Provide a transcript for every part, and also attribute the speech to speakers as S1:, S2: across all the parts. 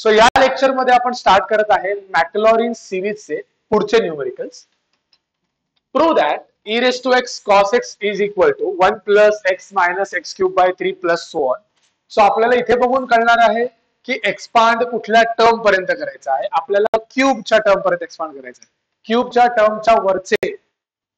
S1: So या lecture मध्ये आपण स्टार्ट करत आहे मॅक्लॉरिन सिरीजचे पुढचे numericals. Prove that e raised to x cos x is equal to 1 plus x minus x cube by 3 plus so on. So आपल्याला इथे बघून कळणार आहे की एक्सपांड कुठल्या टर्म पर्यंत करायचा आहे. आपल्याला क्यूबच्या टर्म पर्यंत एक्सपांड करायचं आहे. क्यूबच्या टर्मच्या वरचे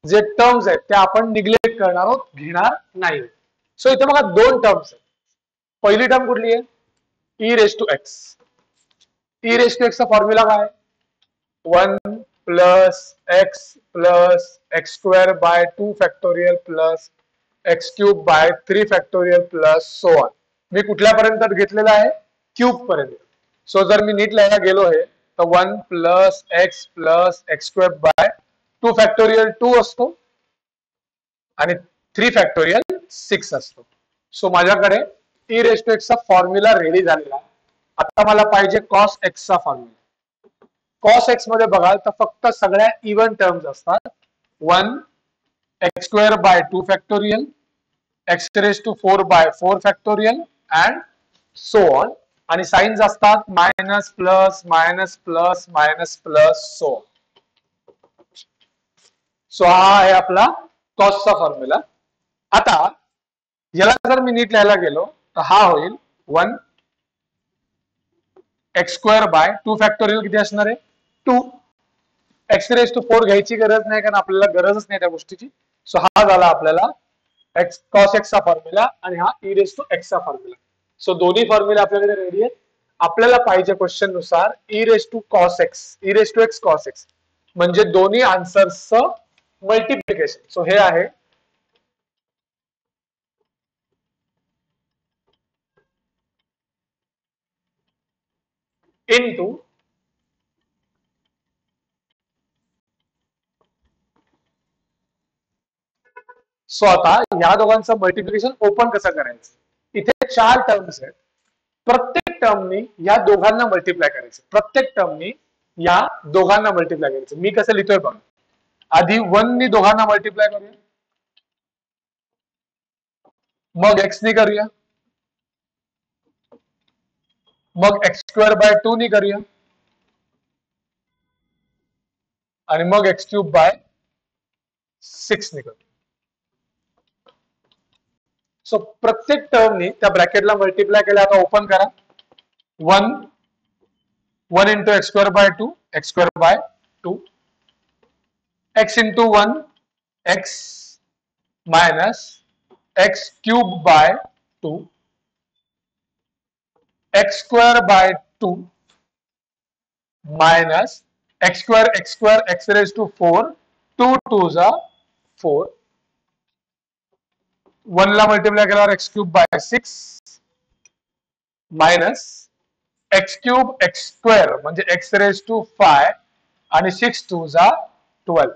S1: जे टर्म्स आहेत ते आपण निग्लेक्ट करणार आहोत, घेणार नाही. सो इथे बघा दोन टर्म्स आहेत. पहिली टर्म कुठली आहे? e raised to x. e raised to x चा फॉर्म्युला काय? 1 plus x square by 2 factorial plus x cube by 3 factorial plus so on. मी कुठल्या पर्यंत घेतलेला आहे? क्यूब पर्यंत. सो जर मी नीट लिहायला गेलो आहे तर 1 plus x square by 2 factorial 2 असतो आणि 3 factorial 6 असतो. सो माझ्याकडे e raised to x चा फॉर्म्युला रेडी झालेला आहे. आता मला पाहिजे cos x चा फॉर्म्युला. cos x मध्ये बघाल तर फक्त सगळ्या इव्हन टर्म्स असतात. 1 x square by 2 factorial, x raised to 4 by 4 factorial and so on. आणि साइन्स असतात minus plus minus plus minus plus so. So हा आहे आपला cos चा फॉर्म्युला. आता याला जर मी नीट लिहायला गेलो तर हा होईल 1 x square by 2 factorial किती असणार आहे? 2. x raised to 4 घ्यायची गरज नाही कारण आपल्याला गरजच नाही त्या गोष्टीची. सो हा झाला आपल्याला cos x चा फॉर्म्युला आणि हा e raised to x चा फॉर्म्युला. सो दोन्ही फॉर्म्युला आपल्याकडे रेडी आहेत. आपल्याला पाहिजे क्वेश्चन नुसार e raised to cos x, e raised to x cos x म्हणजे दोन्ही आन्सर्सचं मल्टिप्लिकेशन. सो हे आहे इनटू सो आता या दोघांचं मल्टिप्लिकेशन ओपन कसं करायचं? इथे 4 टर्म्स आहेत. प्रत्येक टर्मनी या दोघांना मल्टिप्लाय करायचं. प्रत्येक टर्मनी या दोघांना मल्टिप्लाय करायचं. मी कसं लिहितोय बघा. आधी 1 नी दोघांना मल्टिप्लाय करूया, मग x नी करूया, मग x स्क्वेअर बाय 2 नी करूया आणि मग x क्यूब बाय 6 नी करूया. सो प्रत्येक टर्मनी त्या ब्रॅकेटला मल्टिप्लाय केलं. आता ओपन करा. 1 into x square by 2, x square by 2, x into 1 x minus x cube by 2, x square by 2 minus x square x raise to 4, 2 2 जा 4, 1 ला मल्टिप्लाय केल्यावर x cube bye 6 minus x cube x square म्हणजे x raise to 5 आणि 6 2 जा 12.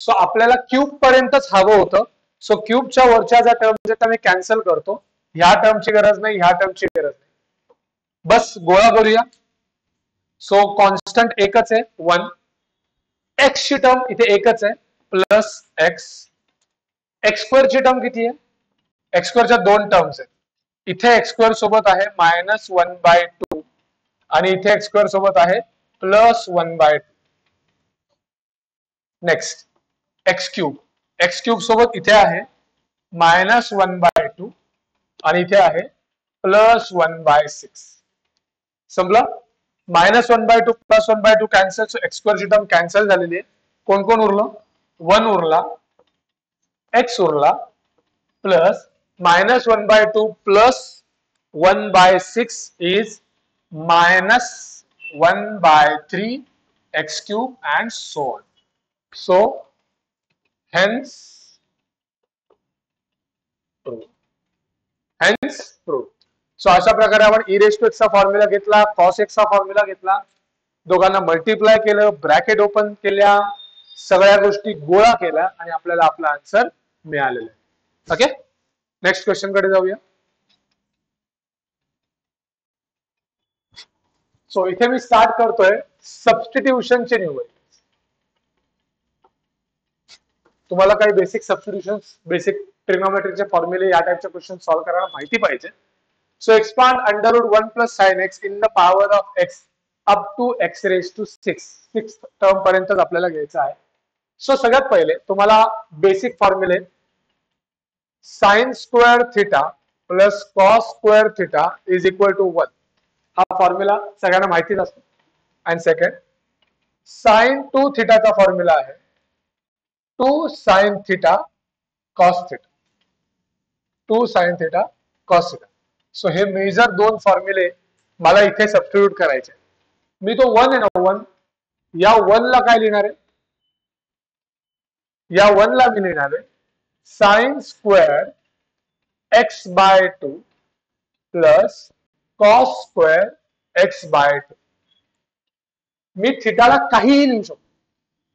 S1: So आपल्याला cube पर्यंतच हवं होतं. सो क्यूबच्या वरच्या ज्या टर्म्स आहेत त्या मी कॅन्सल करतो. ह्या टर्मची गरज नाही, ह्या टर्मची गरज नाही. बस गोळा करूया. सो कॉन्स्टंट एकच आहे 1. x ची टर्म इथे एकच आहे प्लस x. एक्स स्क्वेअर ची टर्म किती आहे? एक्स स्क्वेअरच्या दोन टर्म्स आहेत. इथे एक्स स्क्वेअर सोबत आहे मायनस 1 बाय 2 आणि इथे एक्स स्क्वेअर सोबत आहे plus 1 by 2. Next x cube सोबत इथे आहे मायनस 1 बाय 2 आणि इथे आहे प्लस 1 बाय 6. समजलं? Minus 1 by 2 plus 1 by 2 cancel. So x स्क्वेअरची टर्म कॅन्सल झालेली आहे. कोण कोण उरलं? 1 उरला, x उरला, plus minus 1 by 2 plus 1 by 6 is minus 1 by 3 x cube and so on. So hence proved. So अशा प्रकारे आपण e raised to x चा फॉर्म्युला घेतला, cos x चा फॉर्म्युला घेतला, दोघांना मल्टिप्लाय केलं, ब्रॅकेट ओपन केल्या, सगळ्या गोष्टी गोळा केल्या आणि आपल्याला आपला आन्सर मिळालेला आहे. ओके, नेक्स्ट क्वेश्चन कडे जाऊया. सो इथे मी स्टार्ट करतोय सबस्टिट्यूशनचे न्यूमेरिकल्स. तुम्हाला काही बेसिक सबस्टिट्यूशन, बेसिक ट्रिग्नोमेट्रीचे फॉर्म्युले या टाइपचे क्वेश्चन सॉल्व्ह करायला माहिती पाहिजे. So expand under root 1 plus sin x in the power of x up to x raised to 6. 6 term पर्यंतच आपल्याला घ्यायचं आहे. सो सगळ्यात पहिले तुम्हाला बेसिक फॉर्म्युले sin square theta plus cos square theta is equal to 1 हा फॉर्म्युला सगळ्यांना माहितीच असतो. अँड सेकंड sin 2 थिटाचा फॉर्म्युला आहे 2 sin theta cos theta 2 sin theta cos theta. So हे मेजर दोन फॉर्म्युले मला इथे सबस्टिट्यूट करायचे. मी तो 1 आहे ना 1 या 1 ला काय लिहिणार आहे या 1 ला मी लिहिणार आहे sin square x by 2 plus cos square x by 2. मी थिटाला काहीही लिहू शकतो.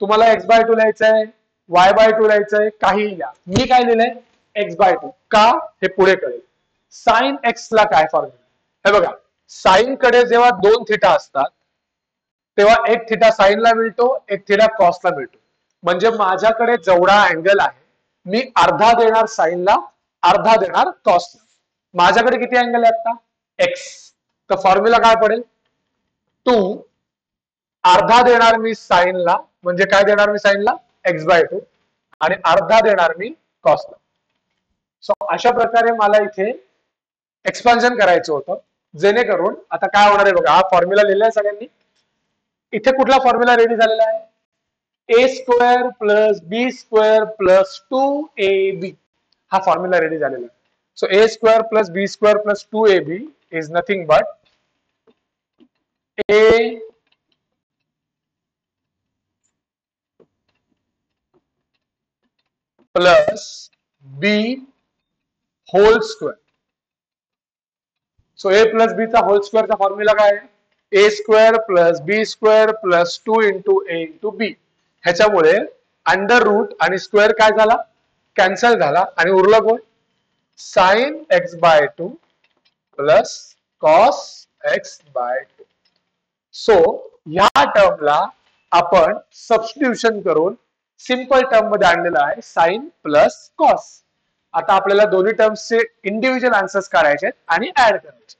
S1: तुम्हाला x बाय 2 लिहायचंय y बाय 2 लिहायचंय काहीही लिहा. मी काय लिहिलंय x बाय 2 का हे पुढे कळेल. साइन एक्स ला काय फॉर्म्युला हे बघा. साइन कडे जेव्हा दोन थिटा असतात तेव्हा एक थिटा साइनला मिळतो एक थिटा कॉसला मिळतो. म्हणजे माझ्याकडे जेवढा अँगल आहे मी अर्धा देणार साइनला अर्धा देणार कॉसला. माझ्याकडे किती अँगल आहे आता एक्स. तर फॉर्म्युला काय पडेल 2 अर्धा देणार मी साइनला म्हणजे काय देणार मी साइनला एक्स बाय 2 आणि अर्धा देणार मी कॉसला. सो अशा प्रकारे मला इथे एक्सपान्शन करायचं होतं जेणेकरून आता काय होणार आहे बघा. हा फॉर्म्युला लिहिलाय सगळ्यांनी. इथे कुठला फॉर्म्युला रेडी झालेला आहे A square plus B square plus 2ab हा फॉर्म्युला रेडी झालेला आहे. So A square plus B square plus 2ab is nothing but A plus B whole square. So A plus B चा whole स्क्वेअरचा formula काय आहे A square plus B square plus 2 into A into B. ह्याच्यामुळे under route आणि square काय झाला cancel झाला आणि उरलं कोण sine x by 2 plus cos x by 2. So या टर्मला आपण सबस्टिट्यूशन करून सिंपल टर्म मध्ये आणलेलं आहे साइन प्लस कॉस. आता आपल्याला दोन्ही टर्म्सचे इंडिव्हिज्युअल आन्सर्स काढायचे आणि ऍड करायचे.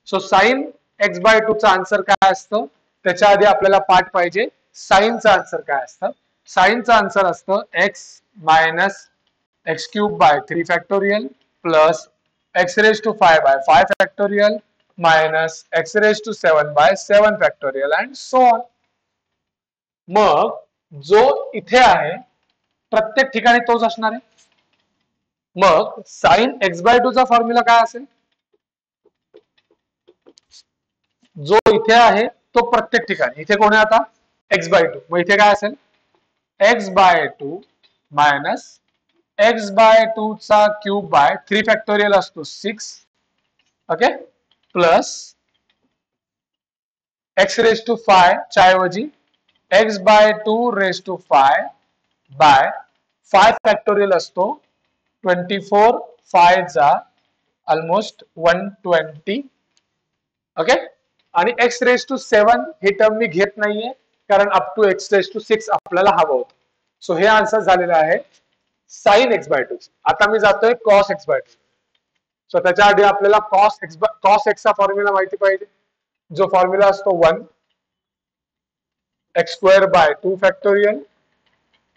S1: सो साइन एक्स बाय 2 चा आन्सर काय असतं त्याच्या आधी आपल्याला पाठ पाहिजे साइनचा आन्सर काय असतं. साइनचा आन्सर असतं x minus x cube by 3 factorial plus x raise to 5 by 5 factorial minus x raise to 7 by 7 factorial and so on. मग जो इथे आहे प्रत्येक ठिकाणी तोच असणार आहे. मग साइन एक्स बाय 2 चा फॉर्म्युला काय असेल जो इथे आहे तो प्रत्येक ठिकाणी इथे कोण आहे आता एक्स बाय 2. मग इथे काय असेल x by 2 minus x by 2 चा क्यूब बाय 3 फॅक्टोरियल असतो 6 okay plus x raise to 5 च्या ऐवजी x by 2 raise to 5 by 5 factorial असतो 24 5 चा ऑलमोस्ट 120 ओके आणि एक्स रेज टू 7 ही टर्म मी घेत नाहीये कारण up to x raise to 6 आपल्याला हवं होतं. सो हे आन्सर झालेलं आहे साइन एक्स बाय 2. आता मी जातोय कॉस एक्स बाय 2. सो त्याच्या आधी आपल्याला कॉस एक्सचा फॉर्म्युला माहिती पाहिजे जो फॉर्म्युला असतो 1 x square by 2 factorial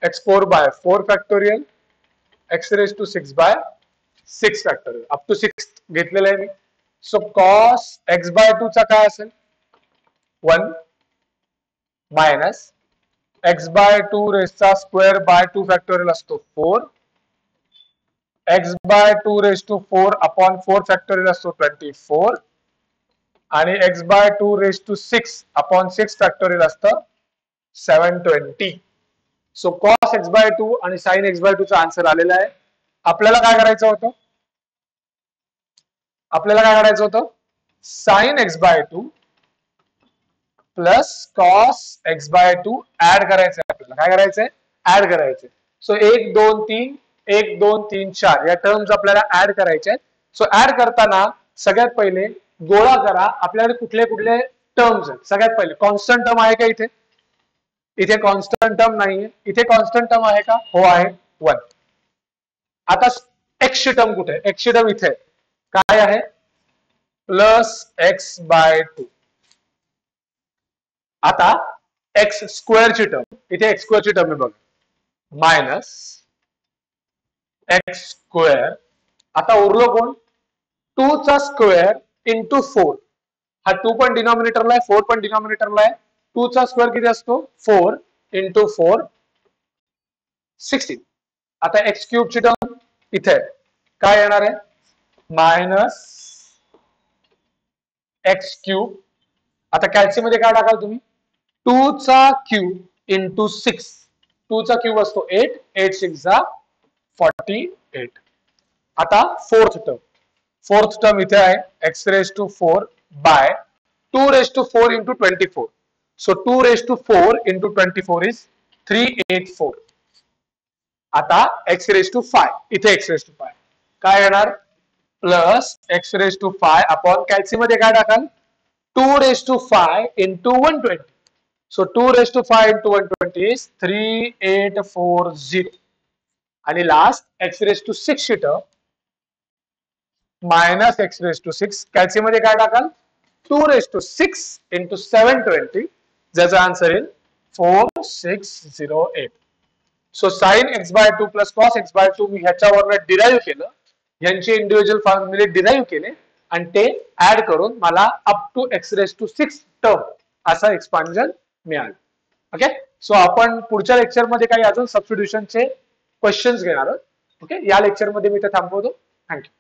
S1: x 4 by 4 factorial x raise to 6 by 6 factorial up to 6 घेतलेलं आहे मी. सो कॉस एक्स बाय 2 चा काय असेल 1 मायनस एक्स बाय 2 रेजचा स्क्वेअर बाय 2 फॅक्टोरियल असतो 4 x by 2 raise to 4 upon 4 factorial असतो 24 आणि x by 2 raise to 6 upon 6 factorial असतं 720. सो कॉस एक्स बाय 2 आणि साइन एक्स बाय 2 चा आन्सर आलेला आहे. आपल्याला काय करायचं होतं sine x by 2 plus cos x by 2 add करायचंय. आपल्याला काय करायचंय ऍड करायचंय. सो 1 2 3 1 2 3 4 या टर्म्स आपल्याला ऍड करायच्या आहेत. सो ऍड करताना सगळ्यात पहिले गोळा करा आपल्याकडे कुठले कुठले टर्म्स आहेत. सगळ्यात पहिले कॉन्स्टंट टर्म आहे का इथे इथे कॉन्स्टंट टर्म नाहीये. इथे कॉन्स्टंट टर्म आहे का हो आहे 1. आता एक्स ची टर्म कुठे एक्स ची टर्म इथे काय आहे प्लस एक्स बाय 2. आता एक्स स्क्वेअरची टर्म, इथे एक्स स्क्वेअरची टर्म आहे बघा, मायनस एक्स स्क्वेअर. आता उरलो कोण, 2 चा स्क्वेअर इंटू 4. हा 2 पण डिनॉमिनेटरला आहे, 4 पण डिनॉमिनेटरला आहे. 2 चा स्क्वेअर किती असतो, 4 इंटू 4 16. आता एक्स क्यूबची टर्म इथे काय येणार आहे, मायनस एक्स क्यूब. आता कॅल्सी मध्ये काय टाकाल तुम्ही, 2 चा क्यूब इंटू 6. 2 चा क्यूब असतो 8, 8 6 जा 48. आता फोर्थ टर्म इथे आहे, x raise to 4 by 2 raise to 4 into 24. So 2 raise to 4 into 24 is 384. आता एक्स रेज टू 5, इथे एक्स रेज टू 5 काय येणार, plus x raise to 5 upon calci मध्ये काय टाकाल, 2 raise to 5 into 120. So 2 raise to 5 into 120 is 3840. आणि last x raise to 6 ची term minus x raise to 6, calci मध्ये काय टाकाल, 2 रेज टू 6 इंटू 720, ज्याचा आन्सर येईल 4608. So sine x by 2 plus cos x by 2 मी ह्याच्यावरनं डिराईव्ह केलं, यांचे इंडिव्हिज्युअल फॉर्म्युले डिराईव्ह केले आणि ते ऍड करून मला up to x raise to 6 term असा एक्सपान्जन मिळालं. ओके, सो आपण पुढच्या लेक्चरमध्ये काही अजून सबस्टिट्यूशनचे क्वेश्चन्स घेणार आहोत. ओके, या लेक्चरमध्ये मी ते थांबवतो. थँक्यू.